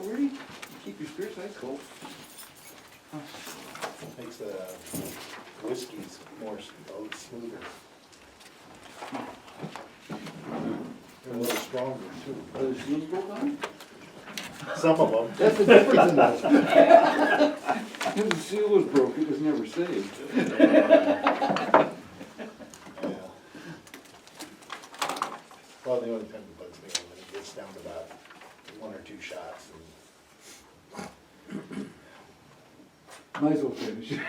Already? You keep your spirits ice cold. Makes the whiskeys more smoother. They're a little stronger too. Are the shoes broke on? Some of them. That's the difference in that. If the seal was broke, it was never saved. Yeah. Well, the only time it bugs me is when it gets down to about 1 or 2 shots. Might as well finish it.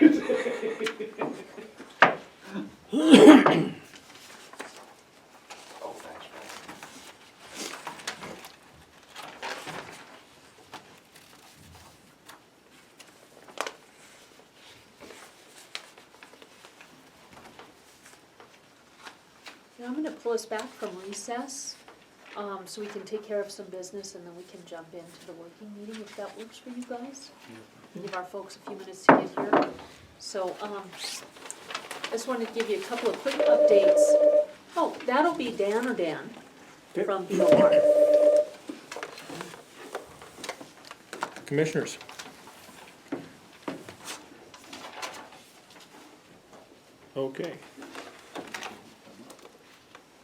Oh, thanks, man. Now I'm gonna pull us back from recess, so we can take care of some business and then we can jump into the working meeting if that works for you guys. Give our folks a few minutes to get here. So, I just wanted to give you a couple of quick updates. Oh, that'll be Dan or Dan from BOR. Commissioners. Okay.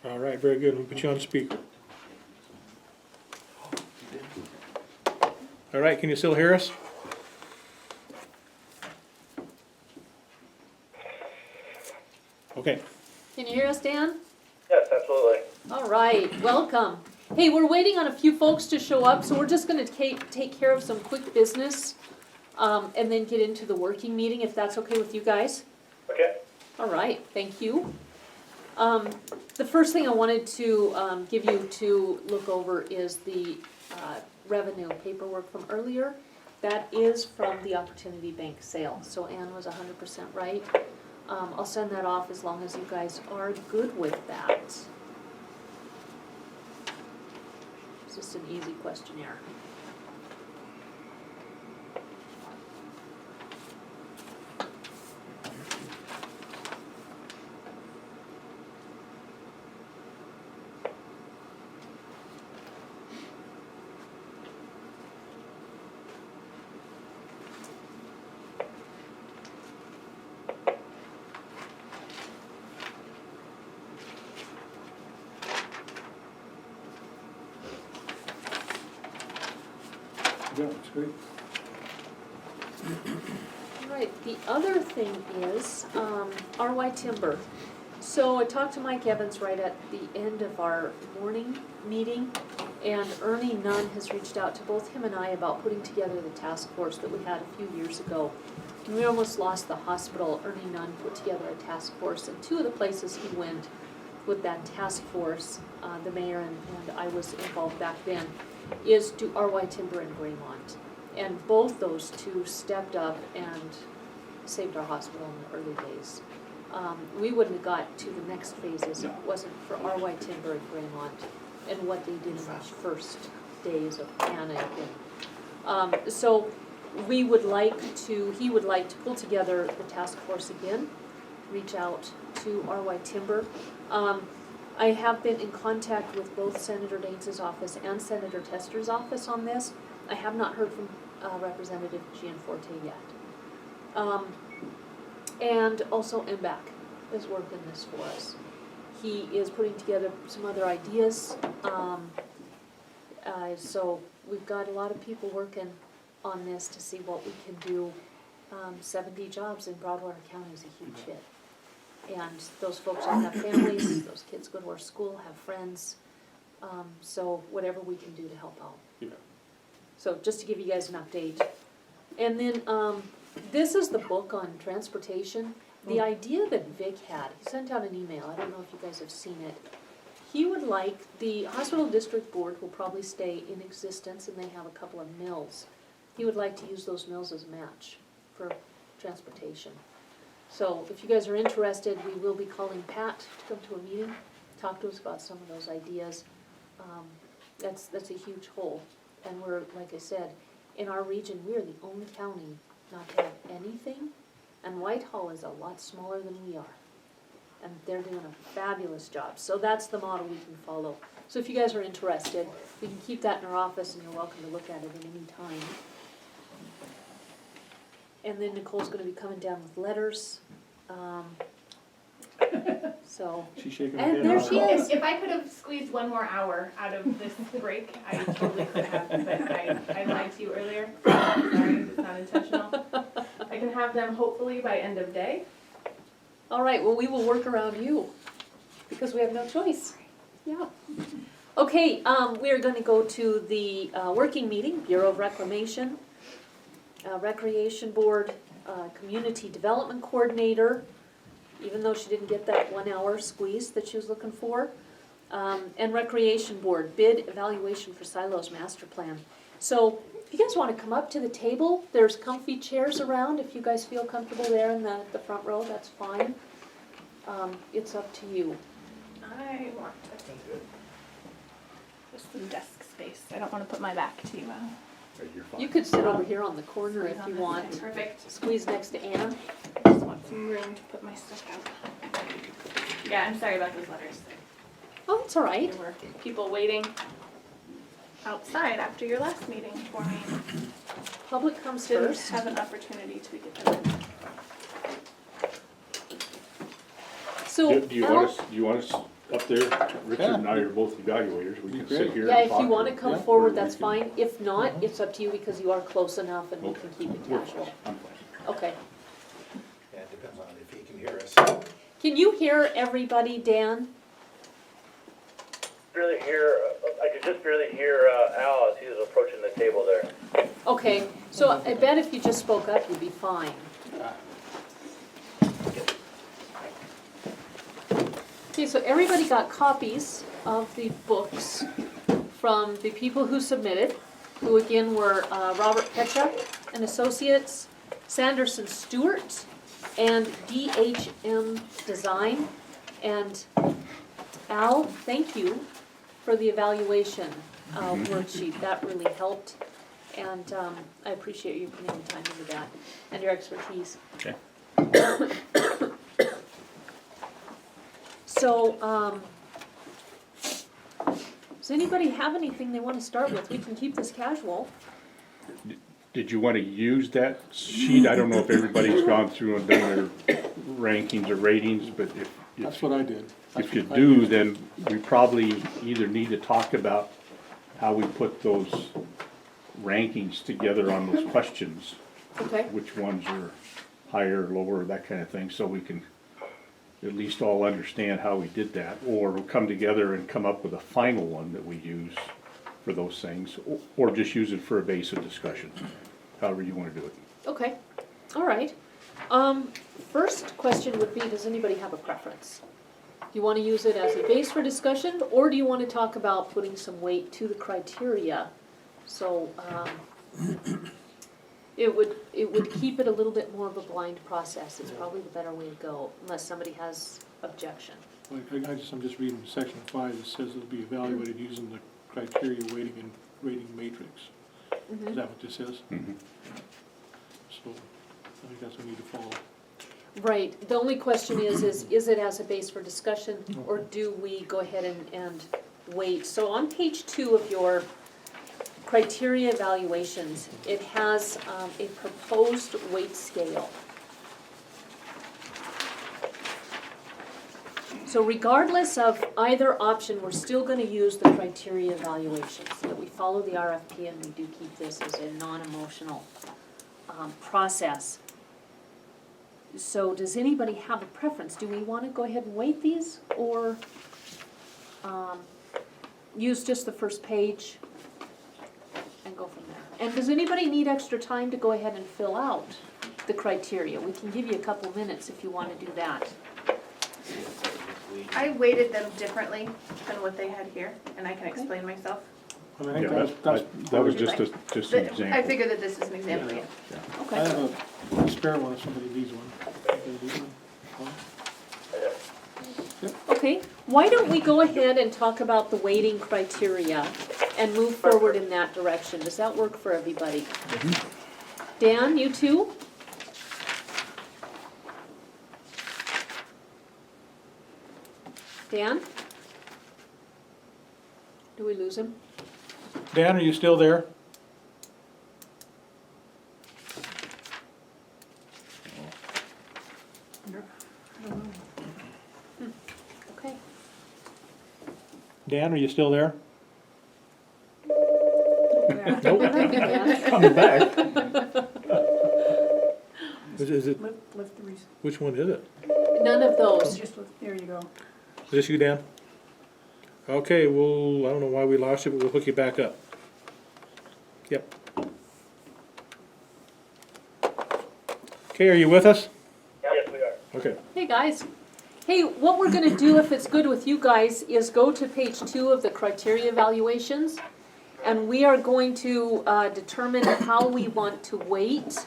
All right, very good. We'll put you on speaker. All right, can you still hear us? Okay. Can you hear us, Dan? Yes, absolutely. All right, welcome. Hey, we're waiting on a few folks to show up, so we're just gonna take care of some quick business, and then get into the working meeting, if that's okay with you guys. Okay. All right, thank you. The first thing I wanted to give you to look over is the revenue paperwork from earlier. That is from the Opportunity Bank sale, so Ann was 100% right. I'll send that off as long as you guys are good with that. It's just an easy questionnaire. Yeah, it's great. All right, the other thing is RY Timber. So I talked to Mike Evans right at the end of our morning meeting, and Ernie Nunn has reached out to both him and I about putting together the task force that we had a few years ago. And we almost lost the hospital. Ernie Nunn put together a task force, and 2 of the places he went with that task force, the mayor and I was involved back then, is to RY Timber in Graymont. And both those 2 stepped up and saved our hospital in the early days. We wouldn't have got to the next phases if it wasn't for RY Timber in Graymont and what they did in those first days of panic. And, so he would like to pull together the task force again, reach out to RY Timber. I have been in contact with both Senator Daines' office and Senator Tester's office on this. I have not heard from Representative Gianforte yet. And also MBAC is working this for us. He is putting together some other ideas. So we've got a lot of people working on this to see what we can do. 70 jobs in Broadwater County is a huge hit. And those folks all have families, those kids go to our school, have friends. So whatever we can do to help out. Yeah. So just to give you guys an update. And then this is the book on transportation. The idea that Vic had, he sent out an email, I don't know if you guys have seen it. He would like, the hospital district board will probably stay in existence and they have a couple of mills. He would like to use those mills as a match for transportation. So if you guys are interested, we will be calling Pat to come to a meeting, talk to us about some of those ideas. That's a huge hole. And we're, like I said, in our region, we are the only county not to have anything. And Whitehall is a lot smaller than we are. and they're doing a fabulous job. So that's the model we can follow. So if you guys are interested, we can keep that in our office, and you're welcome to look at it at any time. And then Nicole's gonna be coming down with letters. So, She's shaking her and head. there no. she is. If I could have squeezed one more hour out of this break, I totally could have, but I lied to you earlier. Sorry, it's not intentional. I can have them hopefully by end of day. All right, well, we will work around you, because we have no choice. Yeah. Okay, we are gonna go to the working meeting, Bureau of Reclamation, Recreation Board, Community Development Coordinator, even though she didn't get that 1 hour squeeze that she was looking for, and Recreation Board, bid evaluation for Silos Master Plan. So, if you guys wanna come up to the table, there's comfy chairs around, if you guys feel comfortable there in the front row, that's fine. It's up to you. I want just the desk space. I don't want to put my back to You're fine. You could sit over here on the corner if you want. Perfect. Squeeze next to Ann. I just want some room to put my stuff out. Yeah, I'm sorry about those letters. Oh, it's all right. There were people waiting outside after your last meeting for me. Public comes Didn't first. have an opportunity to get them in. So, Do you Al, want us up there? Richard and I are both evaluators, we can sit here yeah, and if talk. you wanna or- come or forward, we that's can- fine. If not, it's up to you because you are close enough and we Okay. can keep it We're casual. fine. I'm fine. Okay. Yeah, it depends on if he can hear us. Can you hear everybody, Dan? Barely hear, I could just barely hear Al as he was approaching the table there. Okay, so I bet if you just spoke up, you'd be fine. Okay, so everybody got copies of the books from the people who submitted, who again were Robert Pecha and Associates, Sanderson Stewart, and DHM Design. And Al, thank you for the evaluation worksheet. That really helped. And I appreciate you putting the time into that and your expertise. Okay. So, does anybody have anything they want to start with? We can keep this casual. Did you wanna use that sheet? I don't know if everybody's gone through and done their rankings or ratings, but That's what I did. if you do, then we probably either need to talk about how we put those rankings together on those questions, Okay, which ones are higher, lower, that kind of thing, so we can at least all understand how we did that, or we'll come together and come up with a final one that we use for those things, or just use it for a base of discussion, however you wanna do it. okay, all right. First question would be, does anybody have a preference? Do you want to use it as a base for discussion, or do you want to talk about putting some weight to the criteria? So, it would keep it a little bit more of a blind process, it's probably the better way to go, unless somebody has objection. I'm just reading section 5, it says it'll be evaluated using the criteria weighting and rating matrix. Is that what this is? Mhm. So, I think that's what we need to follow. Right, the only question is it as a base for discussion, or do we go ahead and wait? So on page 2 of your criteria evaluations, it has a proposed weight scale. So regardless of either option, we're still gonna use the criteria evaluations, so that we follow the RFP and we do keep this as a non-emotional process. So does anybody have a preference? Do we wanna go ahead and weight these, or use just the first page and go from there? And does anybody need extra time to go ahead and fill out the criteria? We can give you a couple minutes if you wanna do that. I weighted them differently than what they had here, and I can explain myself. I mean, I think Yeah, that was just an I example. figured that this is an example, yeah. I Okay, have a spare one if somebody needs one. Anybody need one? okay, why don't we go ahead and talk about the weighting criteria and move forward in that direction? Does that work for everybody? Dan, you too? Dan? Do we lose him? Dan, are you still there? Okay. Dan, are you still there? Dan? Coming back. Is it, Lift the receiver. which one is it? None of those. Just lift, there you go. Is this you, Dan? Okay, well, I don't know why we lost you, but we'll hook you back up. Yep. Okay, are you with us? Yes, we are. Okay. Hey, guys. Hey, what we're gonna do, if it's good with you guys, is go to page 2 of the criteria evaluations. And we are going to determine how we want to weight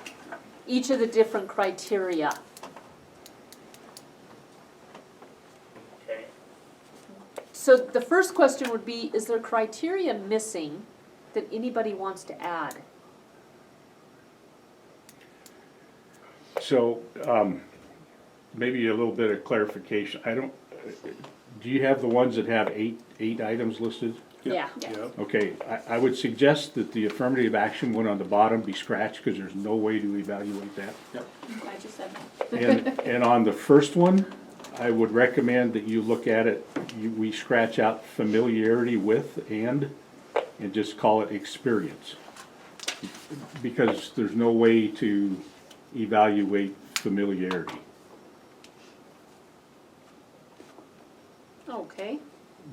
each of the different criteria. Okay. So the first question would be, is there criteria missing that anybody wants to add? So, maybe a little bit of clarification. Do you have the ones that have eight items listed? Yeah. Okay, I would suggest that the affirmative action one on the bottom be scratched, because there's no way to evaluate that. I'm glad you said that. And on the first one, I would recommend that you look at it, we scratch out familiarity with and just call it experience. Because there's no way to evaluate familiarity. Okay.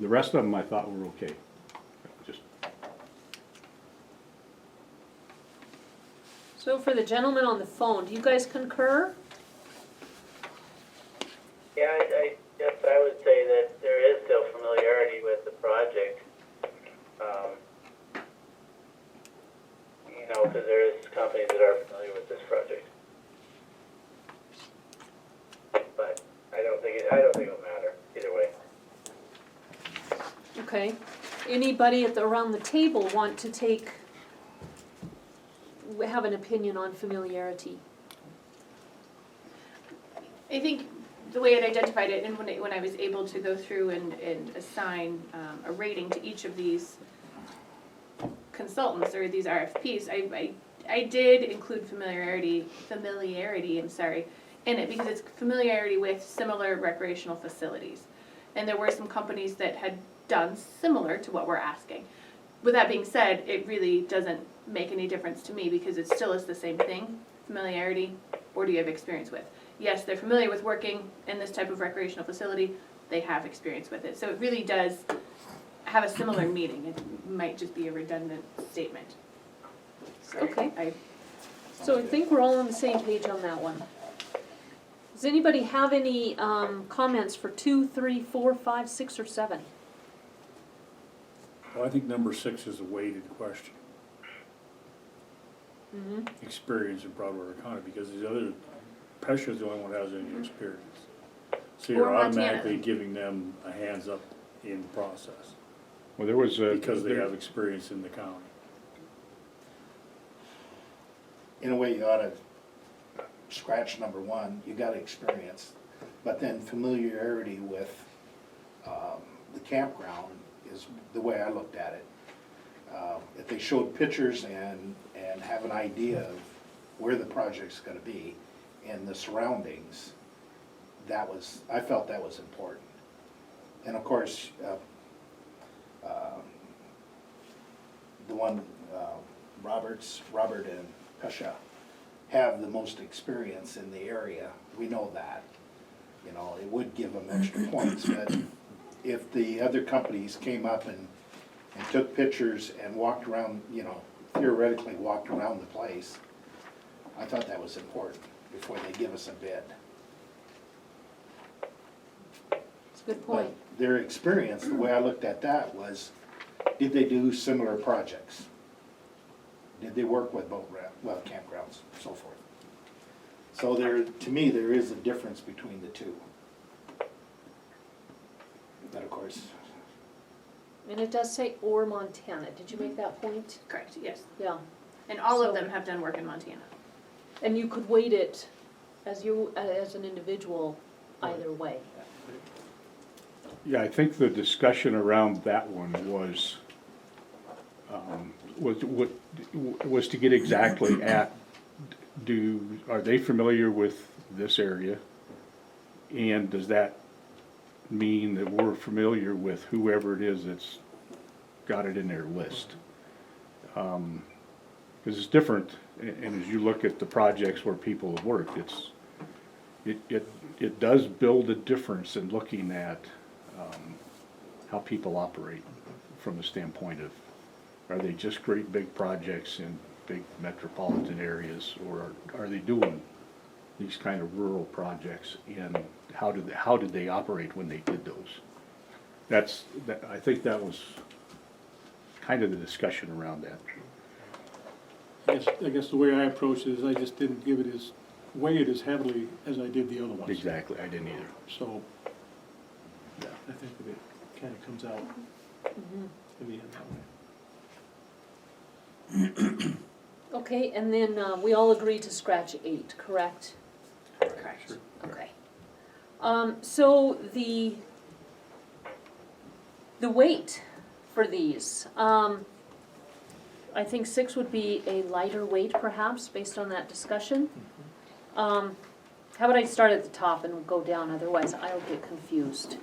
The rest of them I thought were okay. Just, So for the gentleman on the phone, do you guys concur? Yeah, I guess I would say that there is still familiarity with the project. You know, because there is companies that are familiar with this project. But I don't think it'll matter either way. Okay. Anybody around the table want to have an opinion on familiarity? I think the way it identified it, and when I was able to go through and assign a rating to each of these consultants or these RFPs, I did include familiarity, in it, because it's familiarity with similar recreational facilities. And there were some companies that had done similar to what we're asking. With that being said, it really doesn't make any difference to me, because it still is the same thing, familiarity, or do you have experience with? Yes, they're familiar with working in this type of recreational facility, they have experience with it. So it really does have a similar meaning, it might just be a redundant statement. So Okay. So I think we're all on the same page on that one. Does anybody have any comments for 2, 3, 4, 5, 6, or 7? Well, I think number 6 is a weighted question. Experience in Broadwater County, because the other, Pescia's the only one that has any experience. So you're Or Montana. automatically giving them a hands up in the process, well, there was a. because they have experience in the county. In a way, you ought to scratch number 1, you got experience, but then familiarity with the campground is the way I looked at it. If they showed pictures and have an idea of where the project's gonna be and the surroundings, I felt that was important. And of course, the one, Robert and Pescia have the most experience in the area, we know that. You know, it would give them extra points, but if the other companies came up and took pictures and walked around, you know, theoretically walked around the place, I thought that was important before they give us a bid. It's a good But point. their experience, the way I looked at that was, did they do similar projects? Did they work with campgrounds, so forth? So to me, there is a difference between the two. But of course, And it does say or Montana. Did you make that point? Correct, yes. Yeah. And all of So- them have done work in Montana. And you could weight it as an individual either way. Yeah, I think the discussion around that one was to get exactly at, are they familiar with this area? And does that mean that we're familiar with whoever it is that's got it in their list? Because it's different, and as you look at the projects where people have worked, it does build a difference in looking at how people operate from the standpoint of, are they just great big projects in big metropolitan areas, or are they doing these kind of rural projects, and how did they operate when they did those? I think that was kind of the discussion around that. I guess the way I approached it is I just didn't weigh it as heavily as I did the other ones. Exactly, I didn't either. So, yeah, I think that it kind of comes out in the end that way. Okay, and then we all agree to scratch 8, correct? Correct. Okay. So the weight for these, I think 6 would be a lighter weight perhaps, based on that discussion. How about I start at the top and go down, otherwise I'll get confused.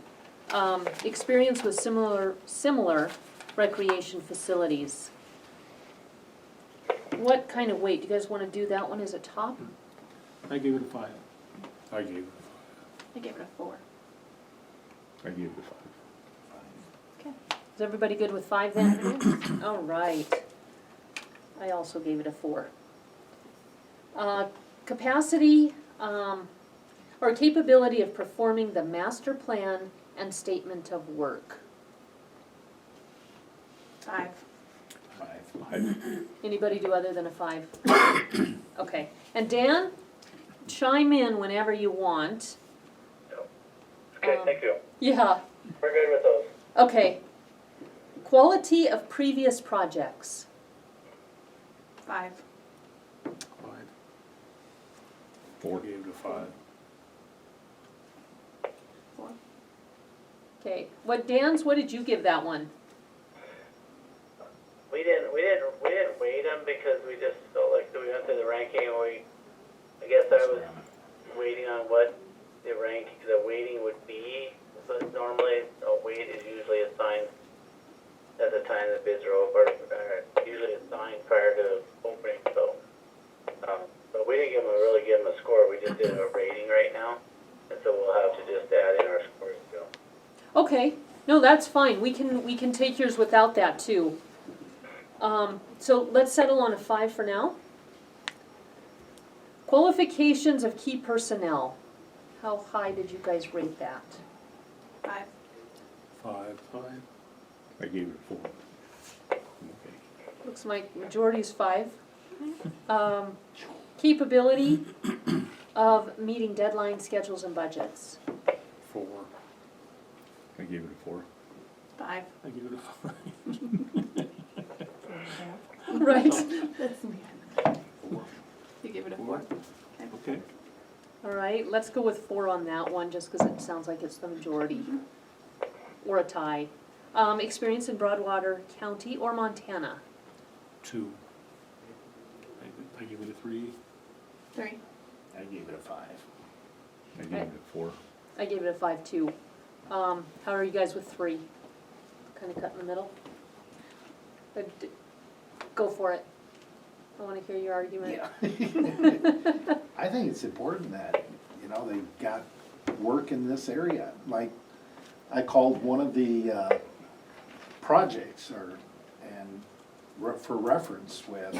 Experience with similar recreation facilities. What kind of weight? Do you guys want to do that one as a top? I gave it a 5. I gave it I gave it a 4. I gave it a 5. Okay. Is everybody good with 5 then? All right. I also gave it a 4. Capacity or capability of performing the master plan and statement of work. 5. 5. Anybody do other than a 5? Okay. And Dan, chime in whenever you want. Okay, thank you. Yeah. We're good with those. Okay. Quality of previous projects. 5. 5. 4. I gave it a 5. 4. Okay. What did you give that one? We didn't weight them because we just felt like we went through the ranking and I guess I was waiting on what the weighting would be. But normally a weight is usually assigned at the time the bids are over, usually assigned prior to opening, so. But we didn't really give them a score, we just did a rating right now, and so we'll have to just add in our scores too. Okay. No, that's fine. We can take yours without that too. So let's settle on a 5 for now. Qualifications of key personnel. How high did you guys rate that? 5. 5. 5. I gave it a 4. Okay. Looks like majority's 5. Capability of meeting deadline schedules and budgets. 4. I gave it a 4. 5. I give it a 5. Right. That's me. You gave it a 4. Okay. All right, let's go with 4 on that one, just because it sounds like it's the majority. Or a tie. Experience in Broadwater County or Montana. 2. I give it a 3. 3. I gave it a 5. I gave it a 4. I gave it a 5 too. How are you guys with 3? Kind of cut in the middle? Go for it. I want to hear your argument. Yeah. I think it's important that, they've got work in this area. Like, I called one of the projects, for reference with,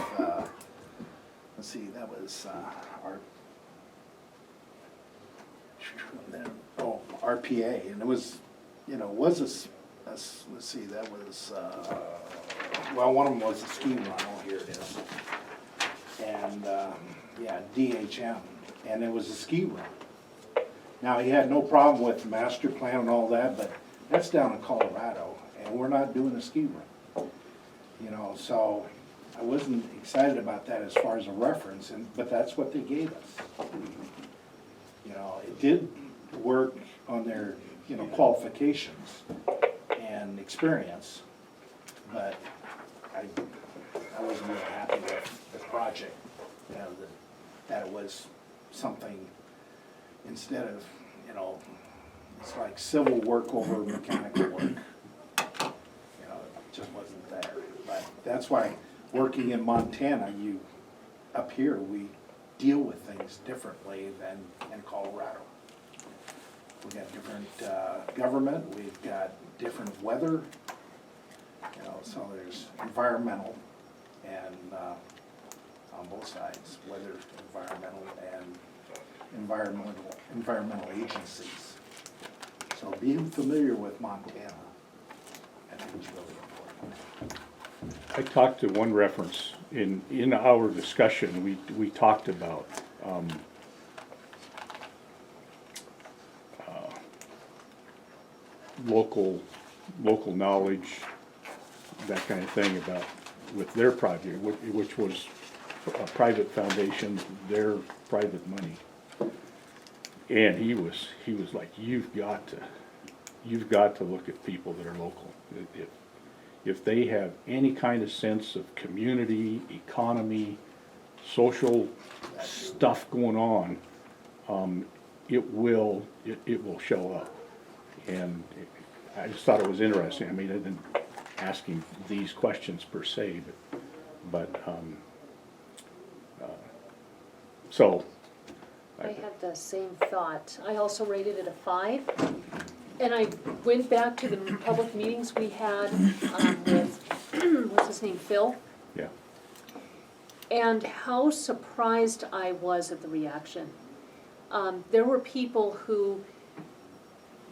let's see, that was RPA, and it was, let's see, that was, one of them was a ski run, here it is. And, DHM, and it was a ski run. Now, he had no problem with the master plan and all that, but that's down in Colorado, and we're not doing a ski run. So I wasn't excited about that as far as a reference, but that's what they gave us. It did work on their qualifications and experience, but I wasn't really happy with the project, you know, that it was something, instead of, you know, it's like civil work over mechanical work. You know, it just wasn't there. But that's why, working in Montana, up here, we deal with things differently than in Colorado. We've got different government, we've got different weather, you know, so there's environmental and on both sides, weather, environmental, and environmental agencies. So being familiar with Montana, I think is really important. I talked to one reference, in our discussion, we talked about, local knowledge, that kind of thing about, with their project, which was a private foundation, their private money. And he was like, you've got to look at people that are local. If they have any kind of sense of community, economy, social stuff going on, it will show up. And I just thought it was interesting. I mean, I didn't ask him these questions per se, but so. I had the same thought. I also rated it a 5. And I went back to the public meetings we had with, what's his name, Phil? Yeah. And how surprised I was at the reaction. There were people who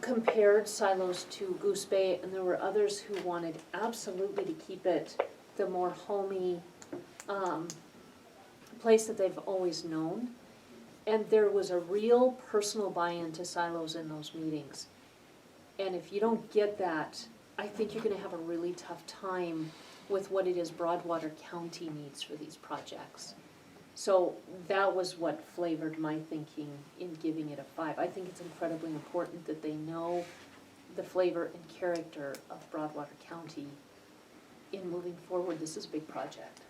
compared silos to Goose Bay, and there were others who wanted absolutely to keep it the more homey place that they've always known. And there was a real personal buy-in to silos in those meetings. And if you don't get that, I think you're gonna have a really tough time with what it is Broadwater County needs for these projects. So that was what flavored my thinking in giving it a 5. I think it's incredibly important that they know the flavor and character of Broadwater County in moving forward. This is a big project.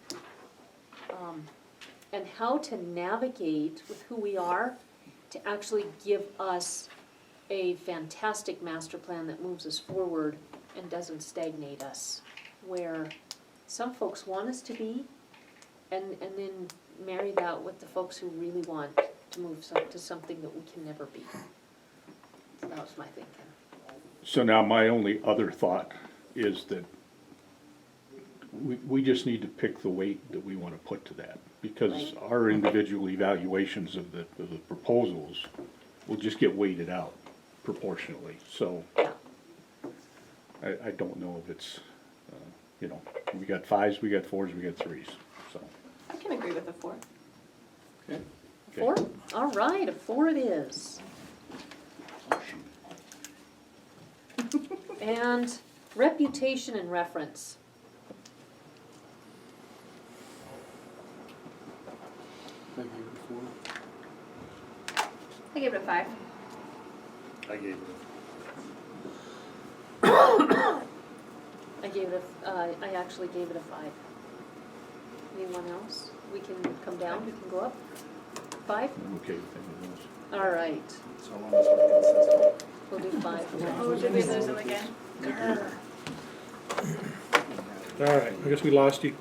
And how to navigate with who we are to actually give us a fantastic master plan that moves us forward and doesn't stagnate us, where some folks want us to be, and then marry that with the folks who really want to move to something that we can never be. So that was my thinking. So now my only other thought is that we just need to pick the weight that we want to put to that, because Right. our individual evaluations of the proposals will just get weighted out proportionally. So Yeah. I don't know if it's, you know, we got 5s, we got 4s, we got 3s, so. I can agree with a 4. Okay. 4? All right, a 4 it is. And reputation and reference. I gave it a 4. I gave it a 5. I gave it I actually gave it a 5. Anyone else? We can come down, we can go up. 5? I'm okay with any of those. All right, So long as we're consistent. we'll do 5 now. Oh, did we lose them again? All right, I guess we lost you.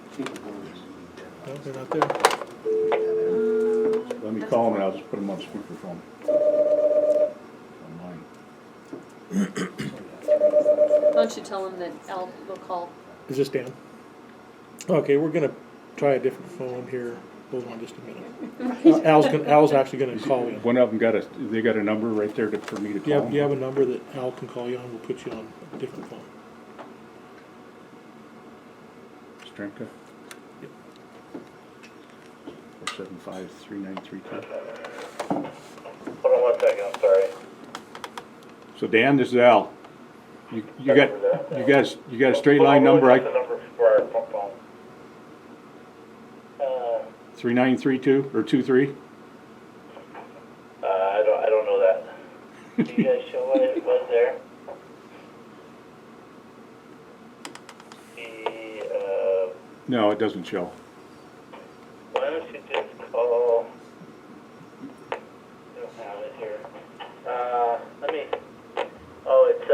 No, they're not there. Let me call them and I'll just put them on speakerphone. On mine. Why don't you tell him that Al will call? Is this Dan? Okay, we're gonna try a different phone here. Hold on just a minute. Al's actually gonna call you. One of them they got a number right there for me to Do you call. have a number that Al can call you on? We'll put you on a different phone. Stremka? Yep. 475-3932. Hold on 1 second, I'm sorry. So Dan, this is Al. You got a straight line number, What's the number for our phone? 3932 or 23? I don't know that. Do you guys show what it was there? No, it doesn't show. Why don't you just call, I don't have it here. Let me, oh, it's,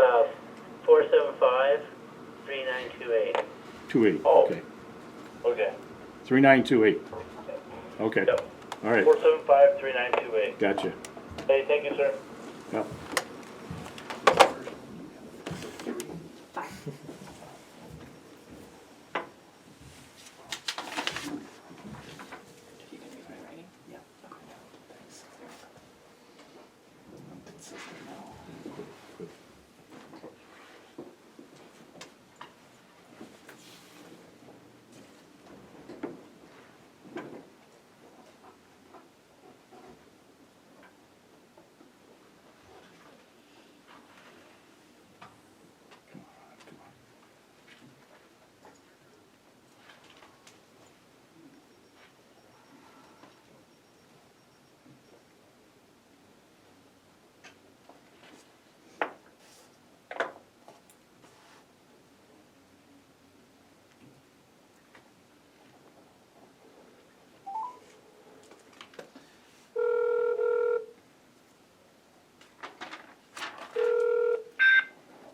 475-3928. 28, Oh. okay. Okay. 3928, okay, Yep, all right, 475-3928. gotcha. Hey, thank you, sir. Yep.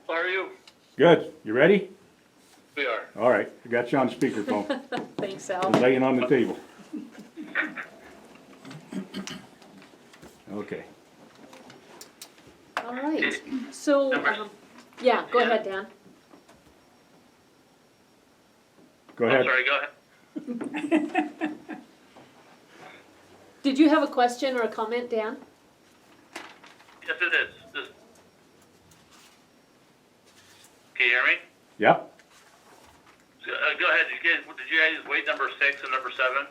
How are you? Good, you ready? We are. All right, I got you on speakerphone, Thanks, Al. laying on the table. Okay, All right, so, yeah, go ahead, Dan. go ahead. Sorry, go ahead. Did you have a question or a comment, Dan? Yes, it is. Can you hear me? Yep, Go ahead. Did you guys wait number 6 and number 7?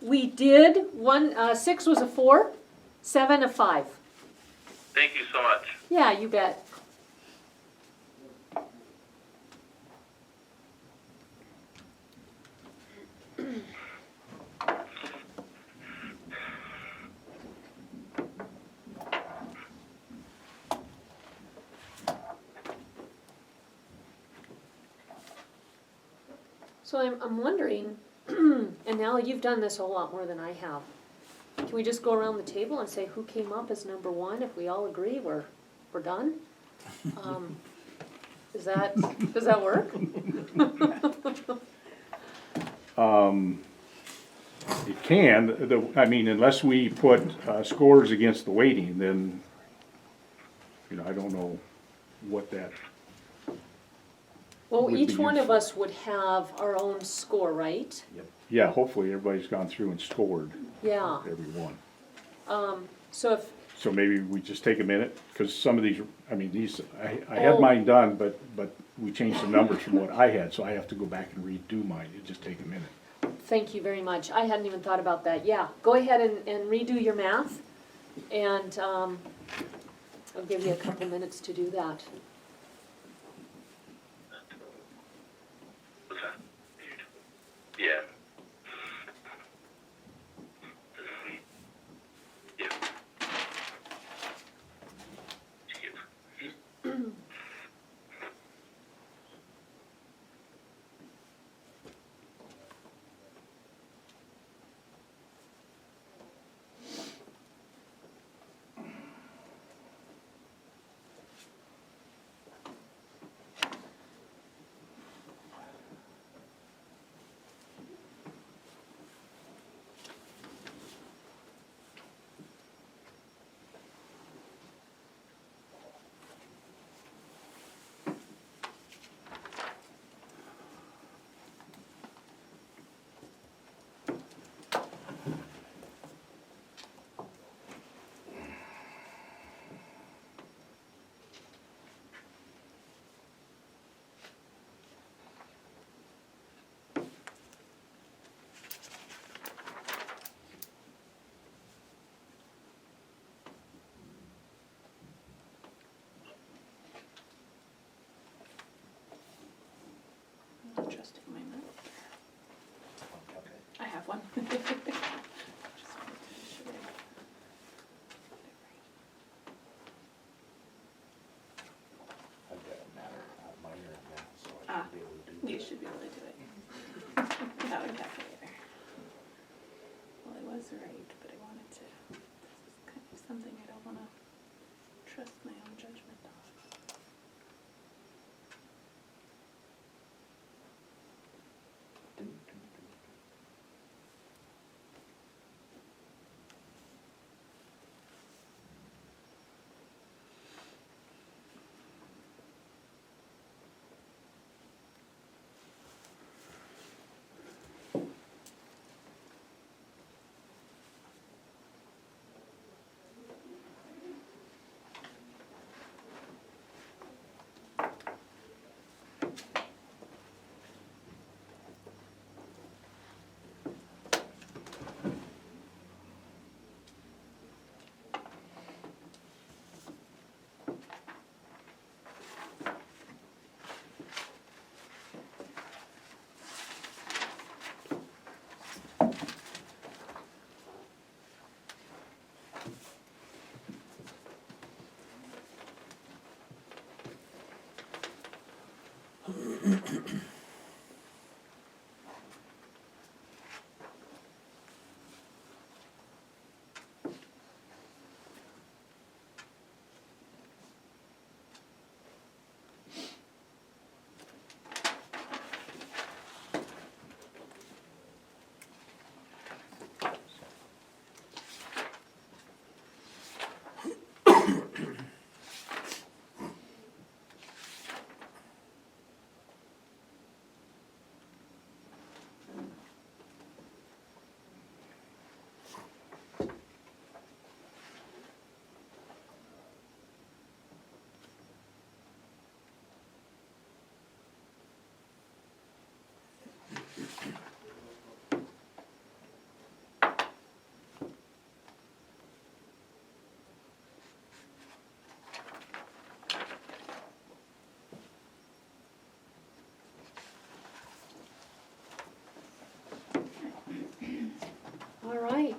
We did, 6 was a 4, 7 a 5. Thank you so much. Yeah, you bet. So I'm wondering, and now you've done this a whole lot more than I have. Can we just go around the table and say who came up as number 1? If we all agree, we're done? Does that work? it can, I mean, unless we put scores against the weighting, then, you know, I don't know what that, Well, Would be each one of useful. us would have our own score, right? yeah, hopefully everybody's gone through and scored Yeah. every one. So if, So maybe we just take a minute, because some of these, I mean, these, I had Oh. mine done, but we changed the numbers from what I had, so I have to go back and redo mine, it'd just take a minute. thank you very much. I hadn't even thought about that. Yeah, go ahead and redo your math, and I'll give you a couple minutes to do that. What's that? Yeah. Yeah.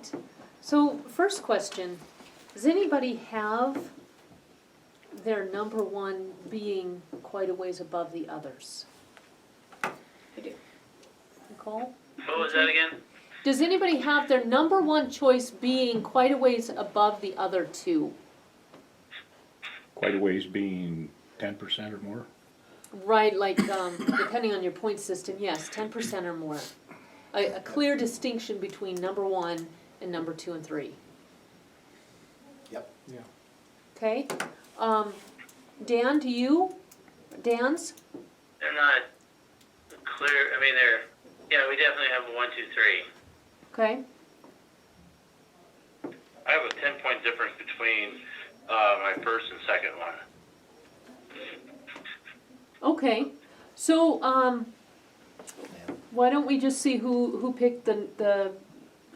right. So first question, does anybody have their number one being quite a ways above the others? I do. Nicole? What was that again? Does anybody have their number one choice being quite a ways above the other two? Quite a ways being 10% or more. Right, like, depending on your point system, yes, 10% or more. A clear distinction between number one and number two and three, Yep. Yeah. okay? Dan, do you? Dan's? They're not clear, I mean, yeah, we definitely have a 1, 2, 3. Okay, I have a 10-point difference between my first and second one. okay. So, why don't we just see who picked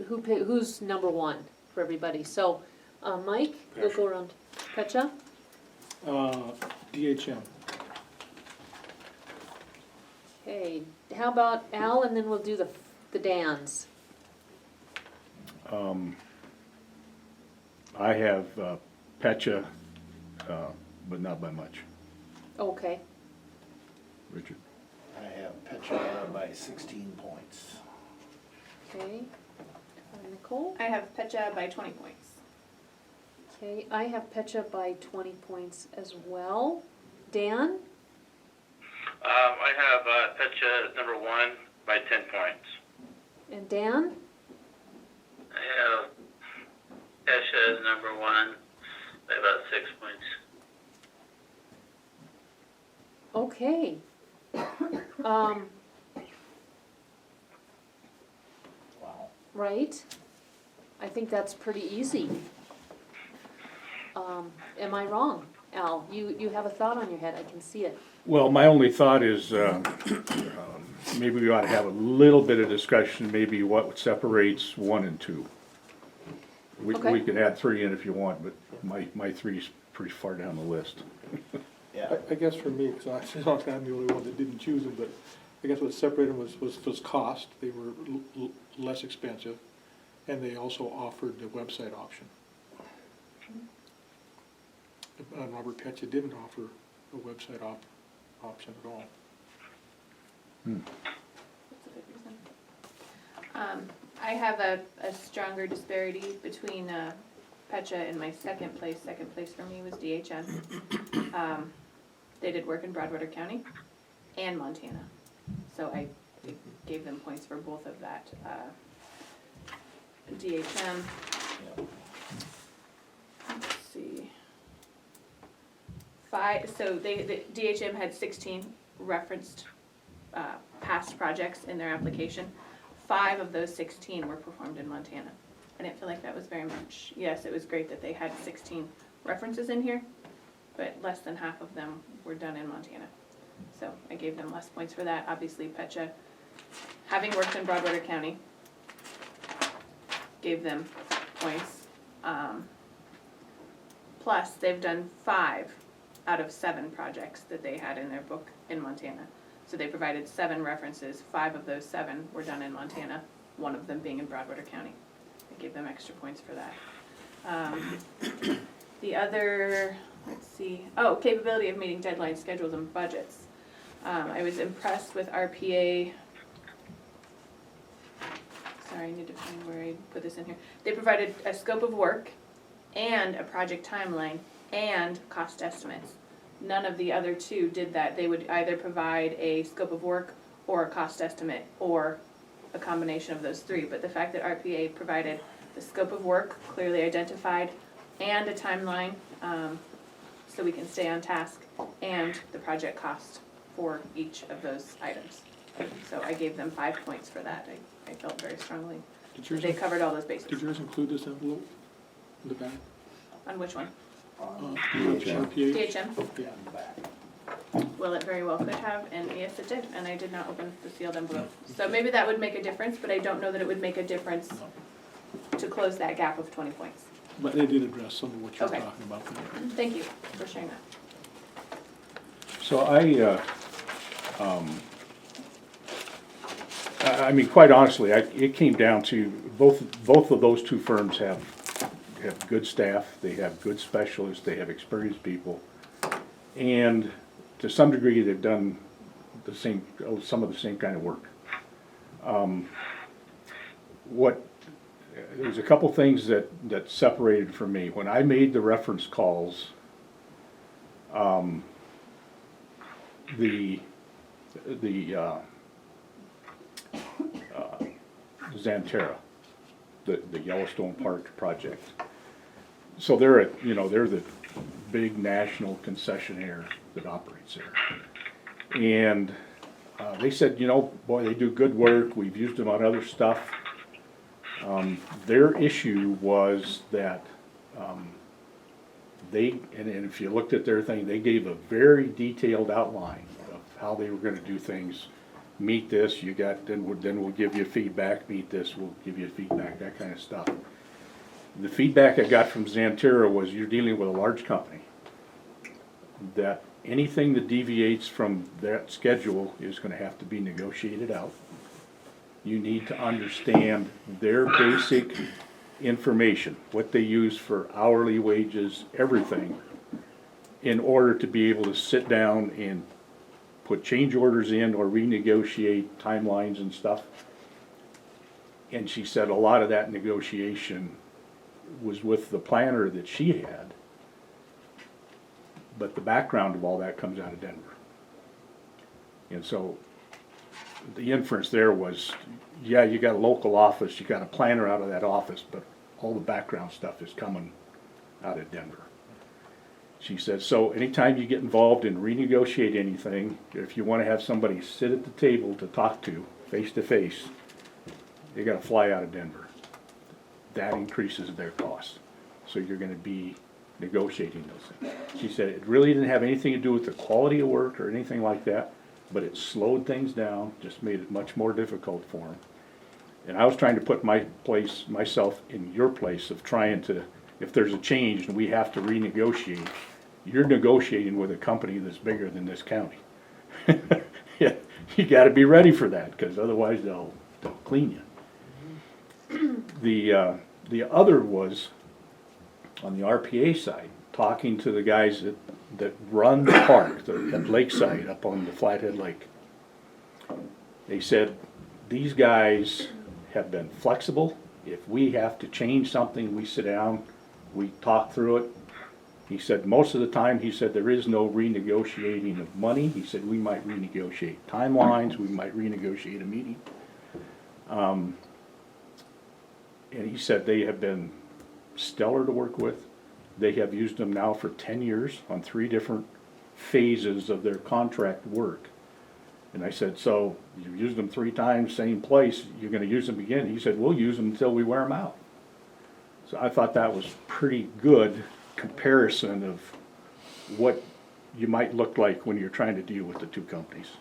who's number one for everybody? So, Mike, we'll go around. Pecha? DHM. Okay, how about Al, and then we'll do the Dans. I have Pecha, but not by much. Okay, Richard? I have Petra by 16 points. okay. Nicole? I have Pecha by 20 points. Okay, I have Pecha by 20 points as well. Dan? I have Pecha number 1 by 10 points. And Dan? I have Pecha as number 1 by about 6 points. Okay. Wow. Right? I think that's pretty easy. Am I wrong, Al? You have a thought on your head, I can see it. Well, my only thought is, maybe we ought to have a little bit of discussion, maybe what separates 1 and 2. Okay. We could add 3 in if you want, but my 3's pretty far down the list. Yeah. I guess for me, because I'm the only one that didn't choose them, but I guess what separated them was cost. They were less expensive, and they also offered the website option. Robert Pecha didn't offer a website option at all. That's a good reason. I have a stronger disparity between Pecha and my second place. Second place for me was DHM. They did work in Broadwater County and Montana. So I gave them points for both of that. DHM, let's see. So the DHM had 16 referenced past projects in their application. 5 of those 16 were performed in Montana. I didn't feel like that was very much. Yes, it was great that they had 16 references in here, but less than half of them were done in Montana. So I gave them less points for that. Obviously, Pecha, having worked in Broadwater County, gave them points. Plus, they've done 5 out of 7 projects that they had in their book in Montana. So they provided 7 references. 5 of those 7 were done in Montana, 1 of them being in Broadwater County. I gave them extra points for that. The other, let's see, capability of meeting deadlines, schedules, and budgets. I was impressed with RPA. Sorry, I need to find where I put this in here. They provided a scope of work and a project timeline and cost estimates. None of the other 2 did that. They would either provide a scope of work or a cost estimate or a combination of those 3. But the fact that RPA provided the scope of work clearly identified and a timeline so we can stay on task and the project cost for each of those items. So I gave them 5 points for that. I felt very strongly. They covered all those bases. Did yours include this envelope in the back? On which one? DHM. RPA? DHM? Yeah. Well, it very well could have, and yes, it did, and I did not open the sealed envelope. So maybe that would make a difference, but I don't know that it would make a difference to close that gap of 20 points. But they did address some of what you're Okay. talking about there. Thank you for sharing that. So I I mean, quite honestly, it came down to, both of those two firms have good staff, they have good specialists, they have experienced people. And to some degree, they've done some of the same kind of work. There's a couple things that separated from me. When I made the reference calls, the Xanterra, the Yellowstone Park project. So they're the big national concessionaire that operates there. And they said, boy, they do good work, we've used them on other stuff. Their issue was that and if you looked at their thing, they gave a very detailed outline of how they were gonna do things. Meet this, then we'll give you feedback, meet this, we'll give you feedback, that kind of stuff. The feedback I got from Xanterra was, you're dealing with a large company, that anything that deviates from that schedule is gonna have to be negotiated out. You need to understand their basic information, what they use for hourly wages, everything, in order to be able to sit down and put change orders in or renegotiate timelines and stuff. And she said a lot of that negotiation was with the planner that she had, but the background of all that comes out of Denver. And so the inference there was, yeah, you got a local office, you got a planner out of that office, but all the background stuff is coming out of Denver. She said, so anytime you get involved in renegotiate anything, if you want to have somebody sit at the table to talk to, face, you got to fly out of Denver. That increases their cost. So you're going to be negotiating those things. She said it really didn't have anything to do with the quality of work or anything like that, but it slowed things down, just made it much more difficult for them. And I was trying to put myself in your place of trying to, if there's a change and we have to renegotiate, you're negotiating with a company that's bigger than this county. Yeah, you gotta be ready for that, because otherwise they'll clean you. The other was, on the RPA side, talking to the guys that run the park, at Lakeside, up on the Flathead Lake. They said, these guys have been flexible. If we have to change something, we sit down, we talk through it. He said, most of the time, he said, there is no renegotiating of money. He said, we might renegotiate timelines, we might renegotiate a meeting. And he said they have been stellar to work with. They have used them now for 10 years on 3 different phases of their contract work. And I said, so you've used them 3 times, same place, you're gonna use them again? He said, we'll use them until we wear them out. So I thought that was pretty good comparison of what you might look like when you're trying to deal with the 2 companies.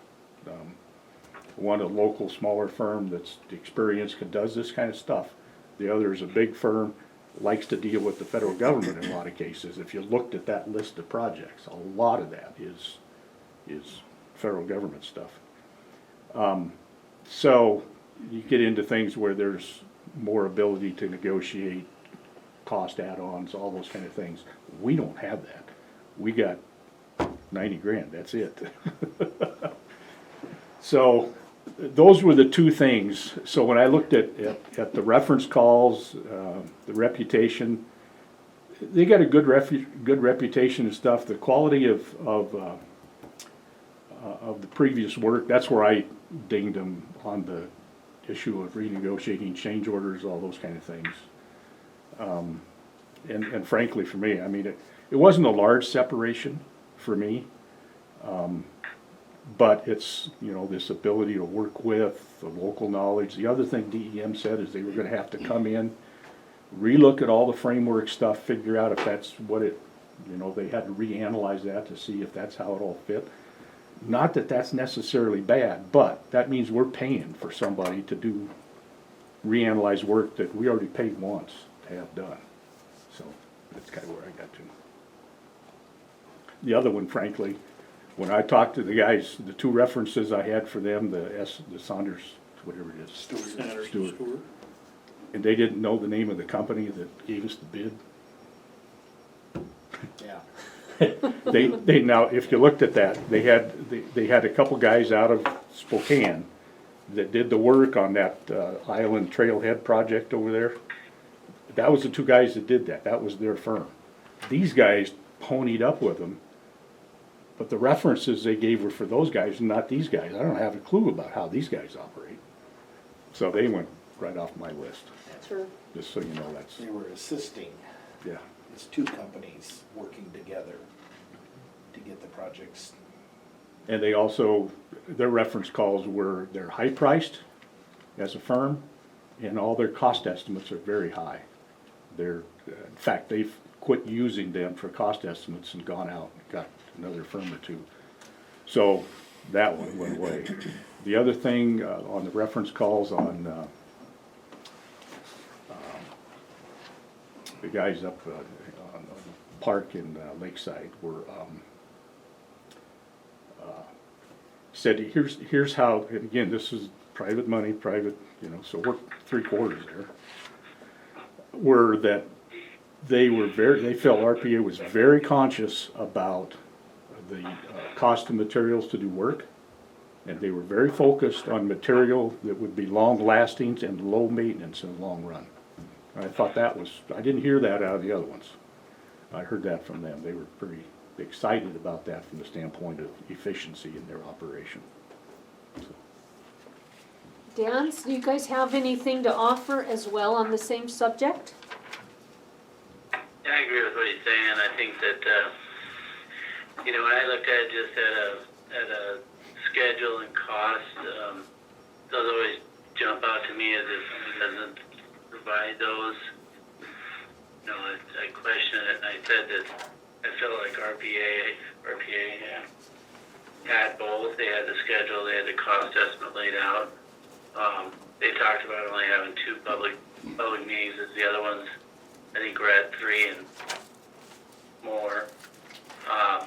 One, a local smaller firm that's experienced, does this kind of stuff. The other is a big firm, likes to deal with the federal government in a lot of cases. If you looked at that list of projects, a lot of that is federal government stuff. So you get into things where there's more ability to negotiate cost add-ons, all those kind of things. We don't have that. We got 90 grand, that's it. So those were the 2 things. So when I looked at the reference calls, the reputation, they got a good reputation and stuff. The quality of the previous work, that's where I dinged them on the issue of renegotiating change orders, all those kind of things. And frankly, for me, I mean, it wasn't a large separation for me, but it's, this ability to work with, the local knowledge. The other thing DEM said is they were gonna have to come in, relook at all the framework stuff, figure out if that's what it, they had to reanalyze that to see if that's how it all fit. Not that that's necessarily bad, but that means we're paying for somebody to reanalyze work that we already paid once to have done. So that's kind of where I got to. The other one, frankly, when I talked to the guys, the 2 references I had for them, the Saunders whatever it is. Sanderson Stewart. Stewart. And they didn't know the name of the company that gave us the bid. Yeah. They now, if you looked at that, they had a couple guys out of Spokane that did the work on that Island Trailhead project over there. That was the two guys that did that. That was their firm. These guys ponied up with them, but the references they gave were for those guys, not these guys. I don't have a clue about how these guys operate. So they went right off my list, Sure. just so you know that's, They were assisting, yeah. it's two companies working together to get the projects. And they also, their reference calls were, they're high priced as a firm, and all their cost estimates are very high. In fact, they've quit using them for cost estimates and gone out and got another firm or two. So that one went away. The other thing on the reference calls on the guys up on the park in Lakeside were said, here's how, and again, this is private money, private, so we're 3/4 there, were that they felt RPA was very conscious about the cost of materials to do work, and they were very focused on material that would be long-lasting and low maintenance in the long run. I thought I didn't hear that out of the other ones. I heard that from them. They were pretty excited about that from the standpoint of efficiency in their operation. Dan, do you guys have anything to offer as well on the same subject? Yeah, I agree with what he's saying. I think that, when I looked at it just at a schedule and cost, those always jump out to me as if it doesn't provide those. I question it, and I said that I felt like RPA had both. They had the schedule, they had the cost estimate laid out. They talked about only having 2 public meetings, as the other ones, I think we're at 3 and more. I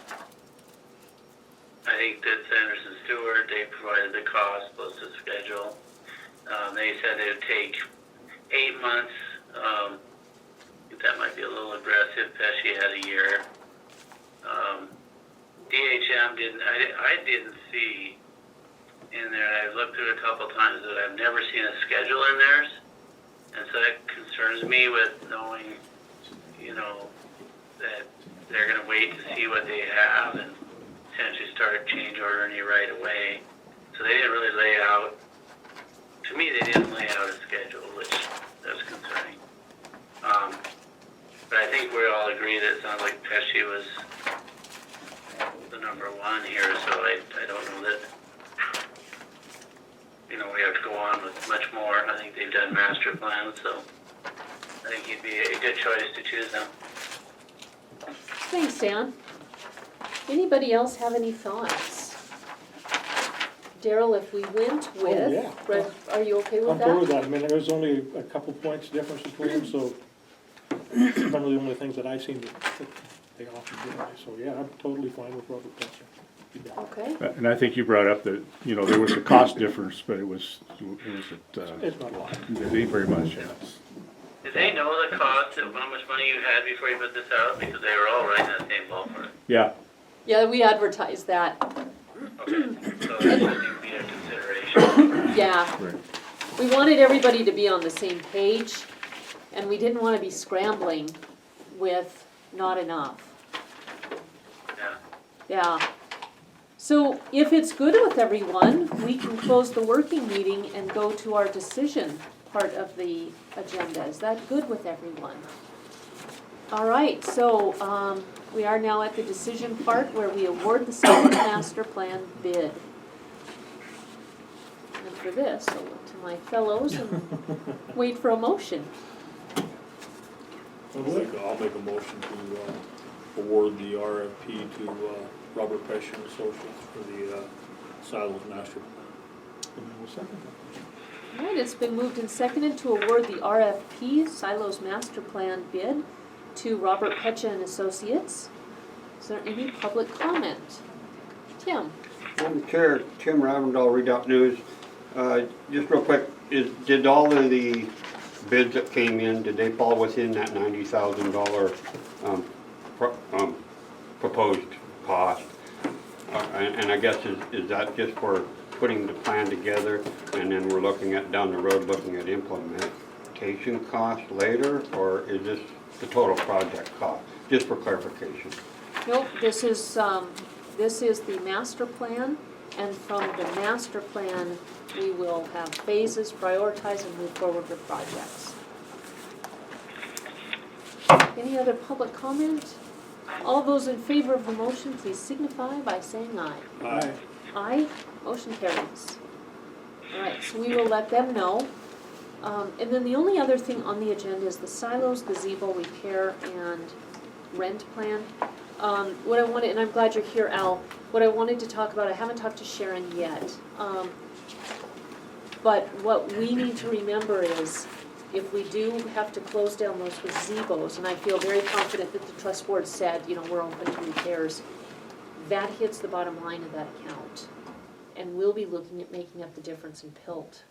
think that Sanderson Stewart, they provided the cost plus the schedule. They said it would take 8 months. That might be a little aggressive. Pesci had a year. DHM I didn't see in there. I've looked through it a couple times, but I've never seen a schedule in theirs. And so that concerns me with knowing, that they're going to wait to see what they have and potentially start change ordering you right away. So they didn't really lay out, to me, they didn't lay out a schedule, which that's concerning. But I think we all agree that it sounds like Pesci was the number 1 here, so I don't know that, we have to go on with much more. I think they've done master plans, so I think he'd be a good choice to choose them. Thanks, Dan. Anybody else have any thoughts? Daryl, if we went with, yeah. Brett, are you okay with I'm that? cool with that. I mean, there's only a couple points difference between them, so one of the only things that I've seen that they offer differently. So, yeah, I'm totally fine with Robert Petcher. Okay, And I think you brought up that, there was a cost difference, but it was It's not a lot. it ain't very much, yeah. Did they know the cost of how much money you had before you put this out? Because they were all right in that same ballpark. Yeah, yeah, we advertised that, Okay, so that would be a consideration. yeah. right. We wanted everybody to be on the same page, and we didn't want to be scrambling with not enough. Yeah. Yeah. So if it's good with everyone, we can close the working meeting and go to our decision part of the agenda. Is that good with everyone? All right, so we are now at the decision part where we award the second master plan bid. And for this, I'll look to my fellows and wait for a motion. I'll make a motion to award the RFP to Robert Pesci and Associates for the Silos Master Plan. And we'll second that. All right, it's been moved and seconded to award the RFP Silos Master Plan bid to Robert Petcha and Associates. Is there any public comment? Tim? Madam Chair, Tim Ravendall, Redoubt News. Just real quick, did all of the bids that came in, did they fall within that $90,000 proposed cost? And I guess is that just for putting the plan together and then we're looking at, down the road, looking at implementation costs later? Or is this the total project cost? Just for clarification. Nope, this is the master plan, and from the master plan, we will have phases, prioritize, and move forward with projects. Any other public comment? All those in favor of the motion, please signify by saying aye. Aye. Aye, motion carries. All right, so we will let them know. And then the only other thing on the agenda is the silos, gazebo repair, and rent plan. What I wanted, and I'm glad you're here, Al, what I wanted to talk about, I haven't talked to Sharon yet. But what we need to remember is, if we do have to close down those gazebos, and I feel very confident that the trust board said, you know, we're open to repairs, that hits the bottom line of that account. And we'll be looking at making up the difference in PILT.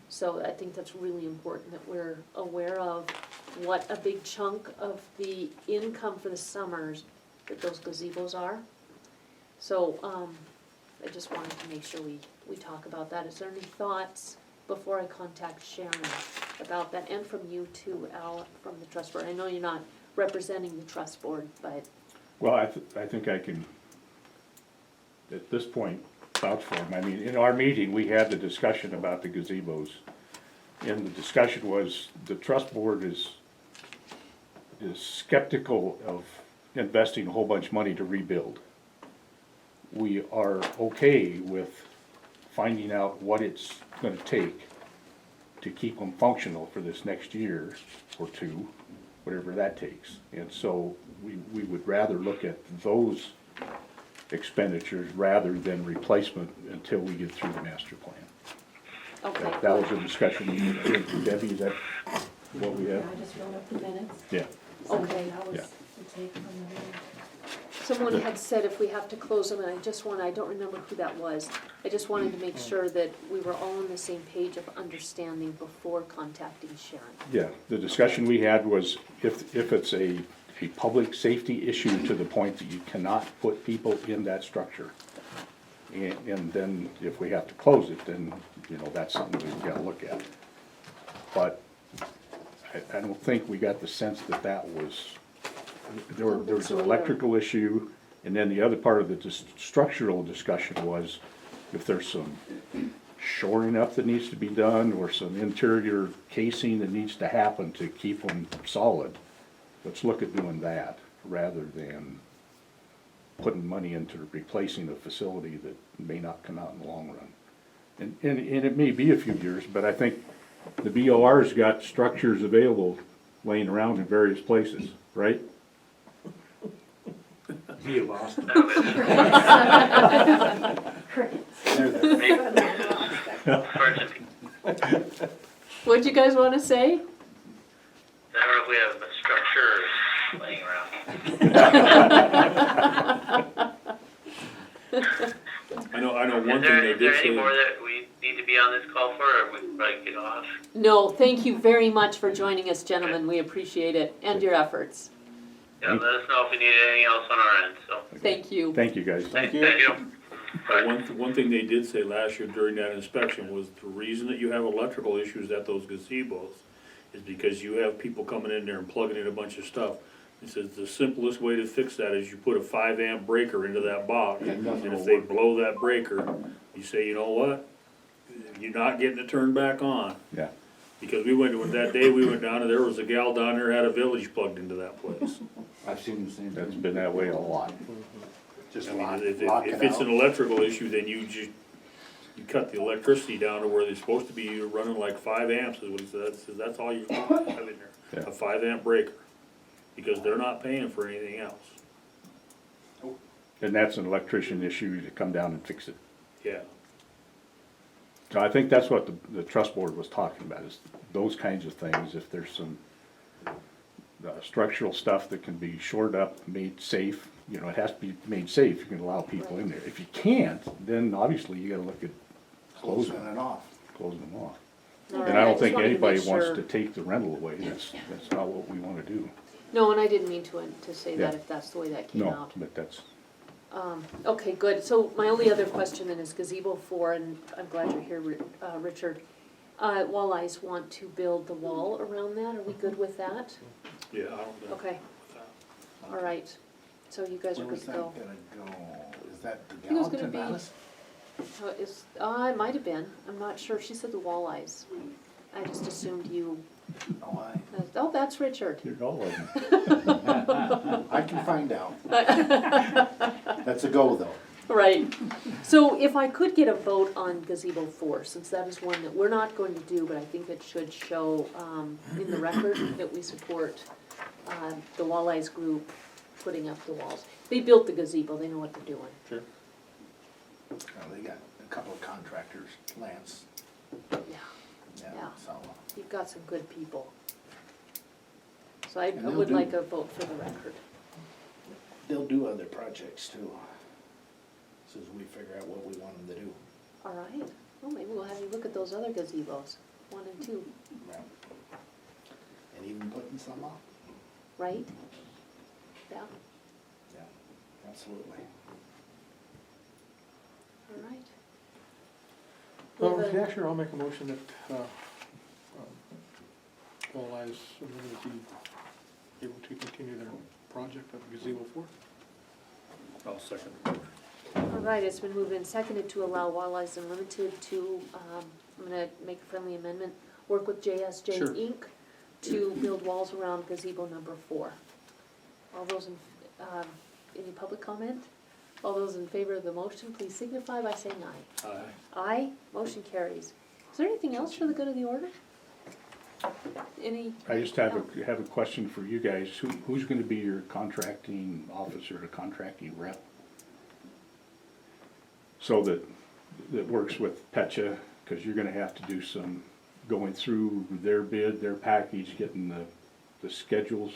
So I think that's really important that we're aware of what a big chunk of the income for the summers that those gazebos are. So I just wanted to make sure we talk about that. Is there any thoughts before I contact Sharon about that? And from you too, Al, from the trust board. I know you're not representing the trust board, but. Well, I think I can, at this point, vouch for them. I mean, in our meeting, we had the discussion about the gazebos. And the discussion was, the trust board is skeptical of investing a whole bunch of money to rebuild. We are okay with finding out what it's gonna take to keep them functional for this next year or two, whatever that takes. And so we would rather look at those expenditures rather than replacement until we get through the master plan. Okay. That was a discussion. Debbie, is that what we have? I just wrote up the minutes. Yeah. Okay. That was Yeah. the take from the meeting. Someone had said if we have to close them, and I don't remember who that was. I just wanted to make sure that we were all on the same page of understanding before contacting Sharon. Yeah, the discussion we had was if it's a public safety issue to the point that you cannot put people in that structure. And then if we have to close it, then, you know, that's something we've got to look at. But I don't think we got the sense that was, there was an electrical issue, and then the other part of the structural discussion was if there's some shoring up that needs to be done, or some interior casing that needs to happen to keep them solid, let's look at doing that, rather than putting money into replacing a facility that may not come out in the long run. And it may be a few years, but I think the BOR's got structures available laying around in various places, right? You lost it. What'd you guys want to say? I don't know if we have the structure laying around. I know one Is thing they there did any more say, that we need to be on this call for, or we can probably get off? No, thank you very much for joining us, gentlemen. We appreciate it and your efforts. Yeah, let us know if we need anything else on our end, so. Thank you. Thank you, guys. Thank you. one thing they did say last year during that inspection was the reason that you have electrical issues at those gazebos is because you have people coming in there and plugging in a bunch of stuff. It says the simplest way to fix that is you put a 5-amp breaker into that box, and if they blow that breaker, you say, you know what? You're not getting it turned back on. Yeah. Because that day we went down and there was a gal down there had a village plugged into that place. I've seen the same That's thing. been that way a lot. Just I mean, lock if it it's an out. electrical issue, then you cut the electricity down to where they're supposed to be running like 5 amps is what he said. Says that's all you have in there, Yeah. a 5-amp breaker. Because they're not paying for anything else. And that's an electrician issue to come down and fix it. Yeah. So I think that's what the trust board was talking about, is those kinds of things. If there's some structural stuff that can be shored up, made safe, you know, it has to be made safe. You can allow people in there. If you can't, then obviously you gotta look at closing. Closing it off. closing them off. All And right, I don't just think wanted to anybody make wants sure. to take the rental away, that's not what we wanna do. No, and I didn't mean to say that Yeah. if that's the way that came No, out. but that's, Okay, good. So my only other question then is gazebo 4, and I'm glad you're here, Richard. Walleyes want to build the wall around that. Are we good with that? Yeah, I don't know. Okay, all right. So you guys are Where good was to that go. gonna go? Is that the think it was gonna Gallatin be- Madison? It might have been. I'm not sure. She said the Walleyes. I just assumed you, Oh, oh, that's Richard. you're all of them. I can find out. That's a go, though. Right. So if I could get a vote on gazebo 4, since that is one that we're not going to do, but I think it should show in the record that we support the Walleyes group putting up the walls. They built the gazebo, they know what they're doing. Sure. They got a couple of contractors, Lance, Yeah, yeah, Yeah. so. you've got some good people. So I And they'll would do- like a vote for the record. They'll do other projects too, as soon as we figure out what we want them to do. All right. Well, maybe we'll have you look at those other gazebos, 1 and 2, Yeah. And even putting some up, right? Yeah, yeah, absolutely. all right. We have a- Yeah, sure, I'll make a motion that, Walleyes Unlimited be able to continue their project of gazebo 4. I'll second. All right, it's been moved and seconded to allow Walleyes Unlimited to, I'm gonna make a friendly amendment, work with JSJ Sure. Inc. to build walls around gazebo number 4. All those in, any public comment? All those in favor of the motion, please signify by saying aye. Aye. Aye, motion carries. Is there anything else for the good of the order? Any? I just have a question for you guys. Who's gonna be your contracting officer, or contracting rep? So that works with Petcha, cause you're gonna have to do some going through their bid, their package, getting the schedules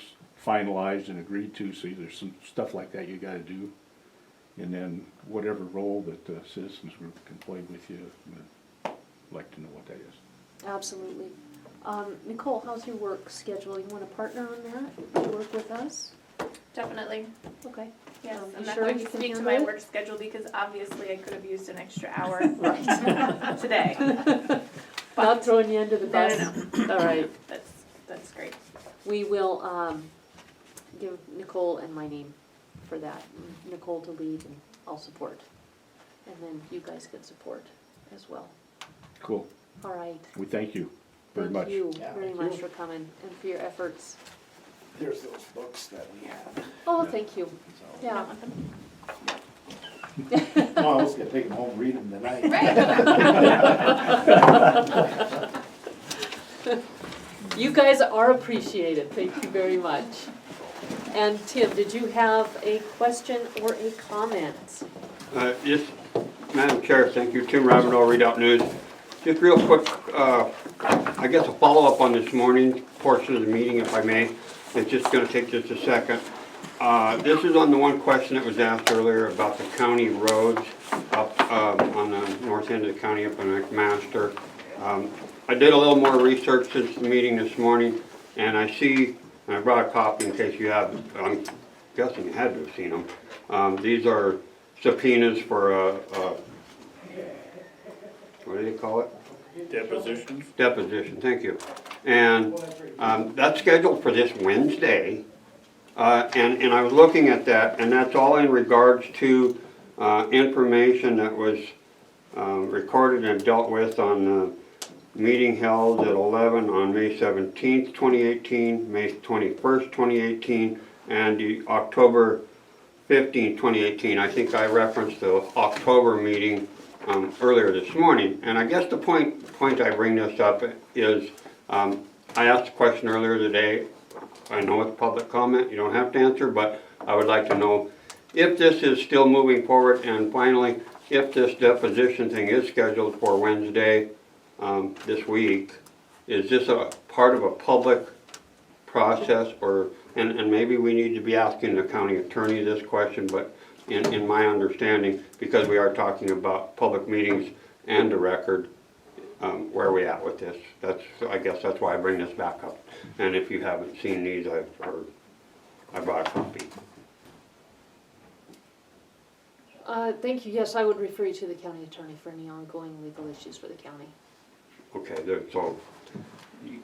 finalized and agreed to, so there's some stuff like that you gotta do. And then whatever role that the citizens group can play with you, I'd like to know what that is. Absolutely. Nicole, how's your work schedule? You want to partner on that, to work with us? Definitely, Okay. yes. You I'm not sure going you to can speak to handle my it? work schedule because obviously I could have used an extra hour Right. today. Not throwing you under the No, bus. no, All right. That's great. We will give Nicole and my name for that. Nicole to lead and I'll support. And then you guys can support as well. Cool. All right. We thank you very much. Thank you Yeah, very thank much you. for coming and for your efforts. There's those books that we have, Oh, thank you. so. Yeah. Well, I was gonna take them home, read them tonight. You guys are appreciated. Thank you very much. And Tim, did you have a question or a comment? Yes, Madam Chair, thank you. Tim Ravenel, Readout News. Just real quick, I guess a follow-up on this morning portion of the meeting, if I may. It's just gonna take just a second. This is on the one question that was asked earlier about the county roads up on the north end of the county up on McMaster. I did a little more research since the meeting this morning, and I see, and I brought a copy in case you have, I'm guessing you had to have seen them. These are subpoenas for what do they call it? Depositions? Deposition, thank you. And that's scheduled for this Wednesday. And I was looking at that, and that's all in regards to information that was recorded and dealt with on the meeting held at 11 on May 17th, 2018, May 21st, 2018, and the October 15th, 2018. I think I referenced the October meeting earlier this morning. And I guess the point I bring this up is, I asked a question earlier today. I know it's public comment, you don't have to answer, but I would like to know if this is still moving forward, and finally, if this deposition thing is scheduled for Wednesday this week, is this a part of a public process, or, and maybe we need to be asking the county attorney this question, but in my understanding, because we are talking about public meetings and the record, where are we at with this? I guess that's why I bring this back up. And if you haven't seen these, I brought a copy. Thank you, yes, I would refer you to the county attorney for any ongoing legal issues for the county. Okay, so, you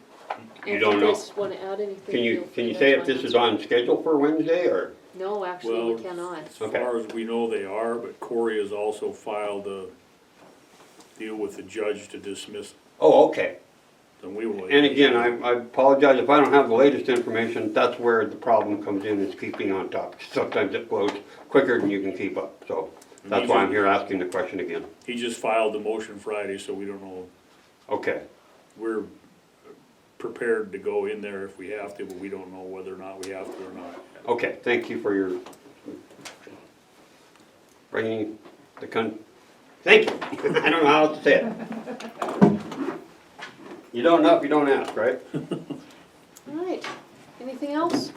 And don't if know, you guys wanna add anything, can you feel free, say that's if my this is answer. on schedule for Wednesday, or? No, actually, Well, we cannot. as far as we know, they are, but Corey has also filed a deal with the judge to dismiss, Oh, okay. and we will. And again, I apologize if I don't have the latest information, that's where the problem comes in, is keeping on top. Sometimes it flows quicker than you can keep up, so that's why I'm here asking the question again. He just filed the motion Friday, so we don't know, Okay, we're prepared to go in there if we have to, but we don't know whether or not we have to or not. okay, thank you for your bringing the thank you. I don't know how else to say it. You don't know if you don't ask, right? All right, anything else?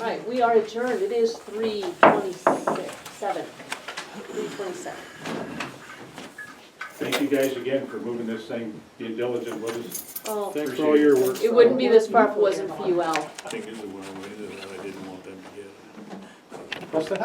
All right, we are adjourned, it is 3:27. Thank you guys again for moving this thing, being diligent with us. Oh, Thanks for all your work. it wouldn't be this far if it wasn't for you, Al. I think this is one of the that I didn't want them to get. What's that?